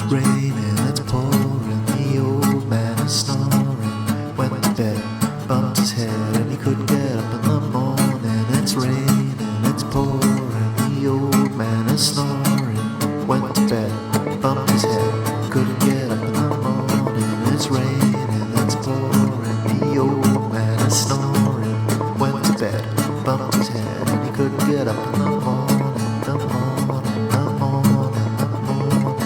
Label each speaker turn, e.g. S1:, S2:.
S1: It's raining, it's pouring, the old man is snoring. Went to bed, bumped his head, and he couldn't get up in the morning. It's raining, it's pouring, the old man is snoring. Went to bed, bumped his head, couldn't get up in the morning. It's raining, it's pouring, the old man is snoring. Went to bed, bumped his head, and he couldn't get up in the morning. The morning, the morning, the morning.